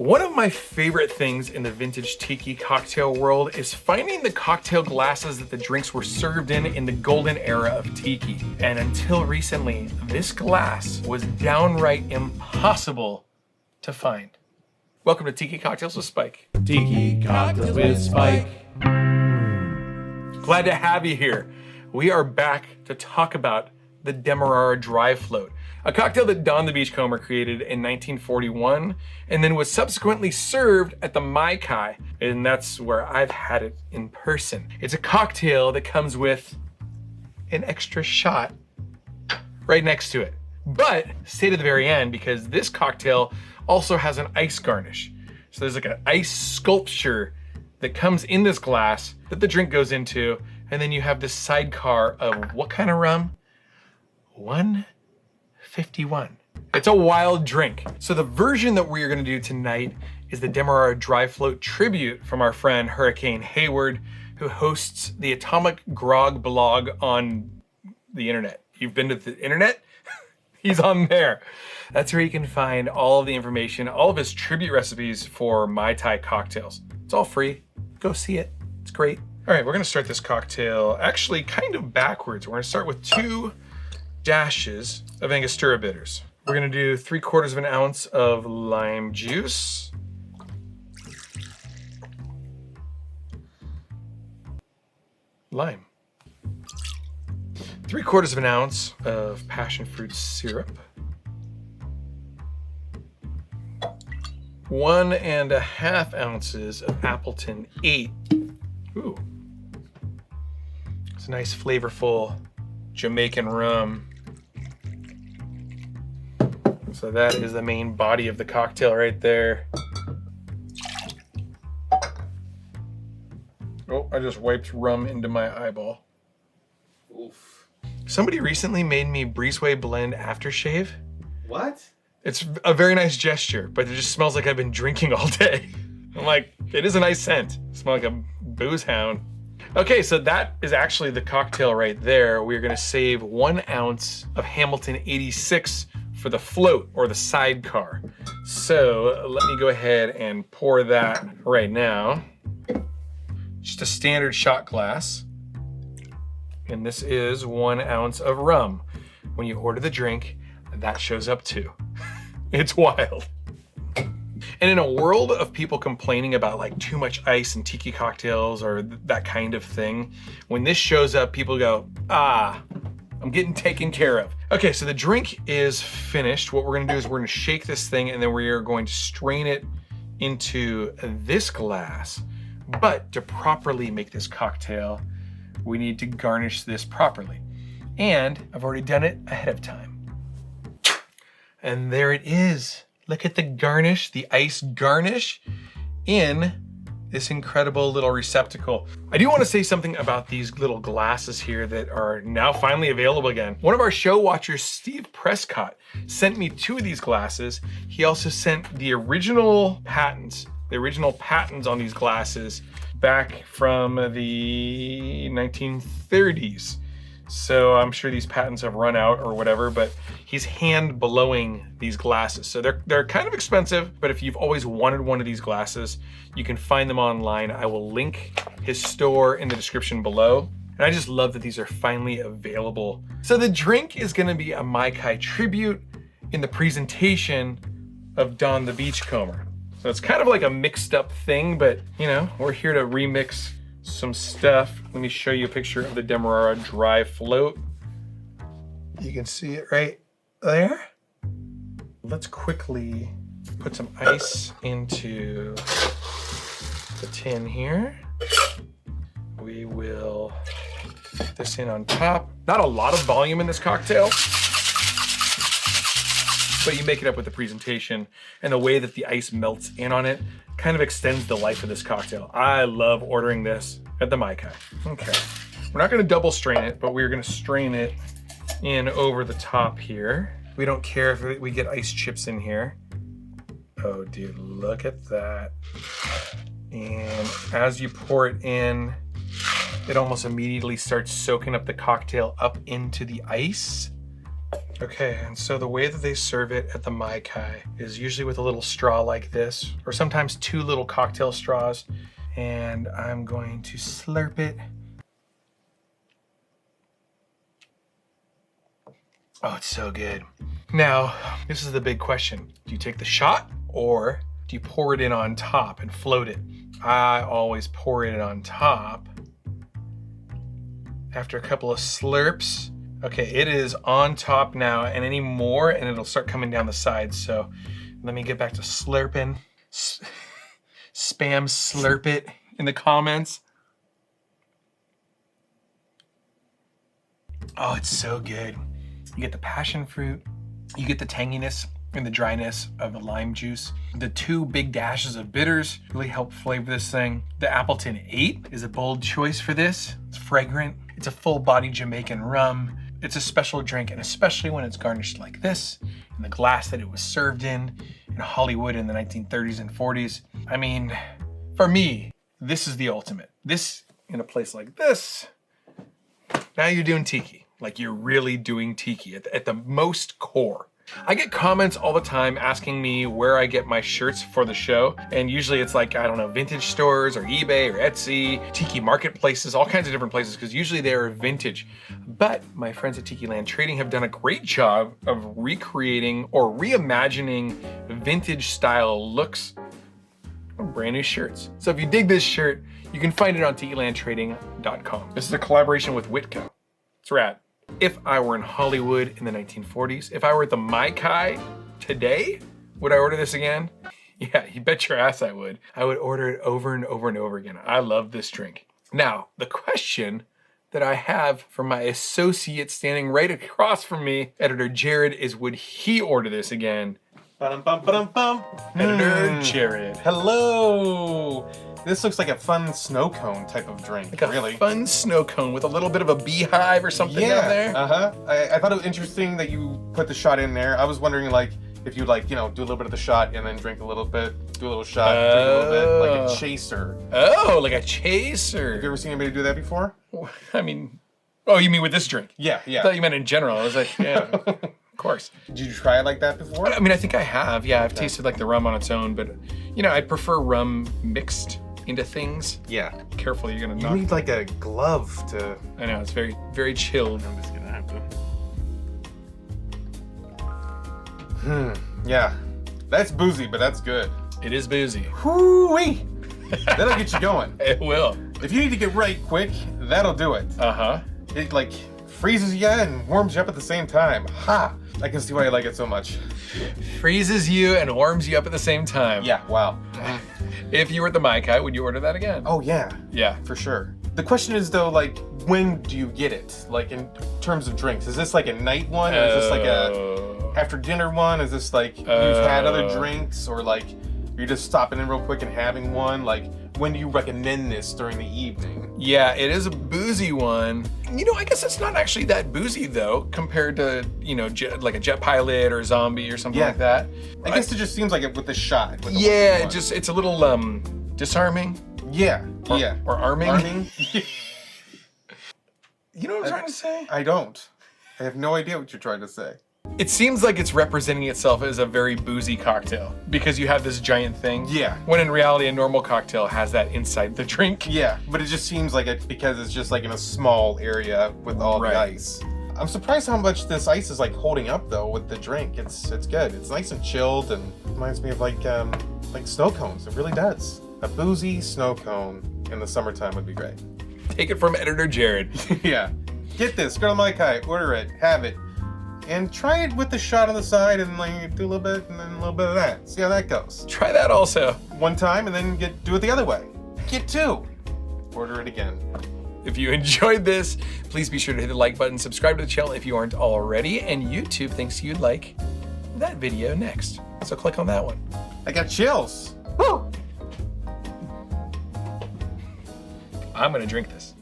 One of my favorite things in the vintage tiki cocktail world is finding the cocktail glasses that the drinks were served in the golden era of tiki. And until recently, this glass was downright impossible to find. Welcome to Tiki Cocktails with Spike. Tiki Cocktails with Spike. Glad to have you here. We are back to talk about the Demerara Dry Float, a cocktail that Don the Beachcomber created in 1941 and then was subsequently served at the Mai Kai, and that's where I've had it in person. It's a cocktail that comes with an extra shot right next to it. But stay to the very end because this cocktail also has an ice garnish. So there's like an ice sculpture that comes in this glass that the drink goes into, and then you have this sidecar of what kind of rum? 151. It's a wild drink. So the version that we are gonna do tonight is the Demerara Dry Float tribute from our friend Hurricane Hayward, who hosts the Atomic Grog blog on the internet. You've been to the internet? He's on there. That's where you can find all of the information, all of his tribute recipes for Mai Tai cocktails. It's all free. Go see it. It's great. All right, we're gonna start this cocktail actually kind of backwards. We're gonna start with 2 dashes of Angostura bitters. We're gonna do 3/4 of an ounce of lime juice. Lime. 3/4 of an ounce of passion fruit syrup. 1.5 ounces of Appleton 8. Ooh. It's a nice flavorful Jamaican rum. So that is the main body of the cocktail right there. Oh, I just wiped rum into my eyeball. Oof. Somebody recently made me Breezeway Blend aftershave. What? It's a very nice gesture, but it just smells like I've been drinking all day. I'm like, it is a nice scent. It smells like a booze hound. Okay, so that is actually the cocktail right there. We're gonna save 1 ounce of Hamilton 86 for the float or the sidecar. So let me go ahead and pour that right now. Just a standard shot glass. And this is 1 ounce of rum. When you order the drink, that shows up too. It's wild. And in a world of people complaining about like too much ice in tiki cocktails or that kind of thing, when this shows up, people go, ah, I'm getting taken care of. Okay, so the drink is finished. What we're gonna do is we're gonna shake this thing and then we are going to strain it into this glass. But to properly make this cocktail, we need to garnish this properly. And I've already done it ahead of time. And there it is. Look at the garnish, the ice garnish in this incredible little receptacle. I do want to say something about these little glasses here that are now finally available again. One of our show watchers, Steve Prescott, sent me 2 of these glasses. He also sent the original patents on these glasses back from the 1930s. So I'm sure these patents have run out or whatever, but he's hand blowing these glasses. So they're kind of expensive, but if you've always wanted one of these glasses, you can find them online. I will link his store in the description below. And I just love that these are finally available. So the drink is gonna be a Mai Kai tribute in the presentation of Don the Beachcomber. So it's kind of like a mixed up thing, but you know, we're here to remix some stuff. Let me show you a picture of the Demerara Dry Float. You can see it right there. Let's quickly put some ice into the tin here. We will put this in on top. Not a lot of volume in this cocktail, but you make it up with the presentation and the way that the ice melts in on it kind of extends the life of this cocktail. I love ordering this at the Mai Kai. Okay, we're not gonna double strain it, but we're gonna strain it in over the top here. We don't care if we get ice chips in here. Oh dude, look at that. And as you pour it in, it almost immediately starts soaking up the cocktail up into the ice. Okay, and so the way that they serve it at the Mai Kai is usually with a little straw like this, or sometimes 2 little cocktail straws. And I'm going to slurp it. Oh, it's so good. Now, this is the big question. Do you take the shot or do you pour it in on top and float it? I always pour it on top. After a couple of slurps, okay, it is on top now, and any more and it'll start coming down the sides. So let me get back to slurping. Spam slurp it in the comments. Oh, it's so good. You get the passion fruit, you get the tanginess and the dryness of the lime juice. The 2 big dashes of bitters really help flavor this thing. The Appleton 8 is a bold choice for this. It's fragrant. It's a full-bodied Jamaican rum. It's a special drink, and especially when it's garnished like this, in the glass that it was served in Hollywood in the 1930s and 40s. I mean, for me, this is the ultimate. This, in a place like this, now you're doing tiki. Like you're really doing tiki at the most core. I get comments all the time asking me where I get my shirts for the show. And usually it's like, I don't know, vintage stores or eBay or Etsy, tiki marketplaces, all kinds of different places, because usually they are vintage. But my friends at Tiki Land Trading have done a great job of recreating or reimagining vintage style looks of brand new shirts. So if you dig this shirt, you can find it on tikilandtrading.com. This is a collaboration with Whitco. It's rad. If I were in Hollywood in the 1940s, if I were at the Mai Kai today, would I order this again? Yeah, you bet your ass I would. I would order it over and over and over again. I love this drink. Now, the question that I have for my associate standing right across from me, Editor Jared, is would he order this again? Ba-dum-bum-ba-dum-bum. Editor Jared. Hello. This looks like a fun snow cone type of drink, Like a really. fun snow cone with a little bit of a beehive or something down there. Uh-huh. I thought it was interesting that you put the shot in there. I was wondering, like, if you, like, you know, do a little bit of the shot and then drink a little bit, do a little shot, drink a little bit, like a chaser. Oh, like a chaser. Have you ever seen anybody do that before? I mean, oh, you mean with this drink? Yeah, I yeah. thought you meant in general. I was like, yeah, of course. Did you try it like that before? I mean, I think I have. Yeah, I've tasted like the rum on its own, but, you know, I prefer rum mixed into things. Yeah. Careful, you're gonna You knock. need like a glove to... I know, it's very, very chilled. I'm just gonna have to... Yeah. That's boozy, but that's good. It is boozy. Whoo-wee! That'll get you going. It will. If you need to get right quick, that'll do it. Uh-huh. It like freezes you and warms you up at the same time. Ha! I can see why I like it so much. Freezes you and warms you up at the same time. Yeah, wow. If you were at the Mai Kai, would you order that again? Oh yeah, Yeah. for sure. The question is though, like, when do you get it? Like in terms of drinks, is this like a night one, or is this like a after dinner one? Is this like you've had other drinks, or like you're just stopping in real quick and having one? Like, when do you recommend this during the evening? Yeah, it is a boozy one. You know, I guess it's not actually that boozy though, compared to, you know, like a Jet Pilot or Zombie or something Yeah. like that. I guess it just seems like it with the shot. With the Yeah, one. it's a little disarming. Yeah, Or, yeah. Or arming. Arming? You know what I'm trying to say? I don't. I have no idea what you're trying to say. It seems like it's representing itself as a very boozy cocktail because you have this giant thing. Yeah. When in reality, a normal cocktail has that inside the drink. Yeah, but it just seems like it because it's just like in a small area with all Right. the ice. I'm surprised how much this ice is like holding up though with the drink. It's good. It's nice and chilled and reminds me of like snow cones. It really does. A boozy snow cone in the summertime would be great. Take it from Editor Jared. Yeah. Get this, go to Mai Kai, order it, have it, and try it with the shot on the side and like do a little bit and then a little bit of that. See how that goes. Try that also. One time and then do it the other way. Get two. Order it again. If you enjoyed this, please be sure to hit the like button, subscribe to the channel if you aren't already, and YouTube thinks you'd like that video next. So click on that one. I got chills. Woo! I'm gonna drink this.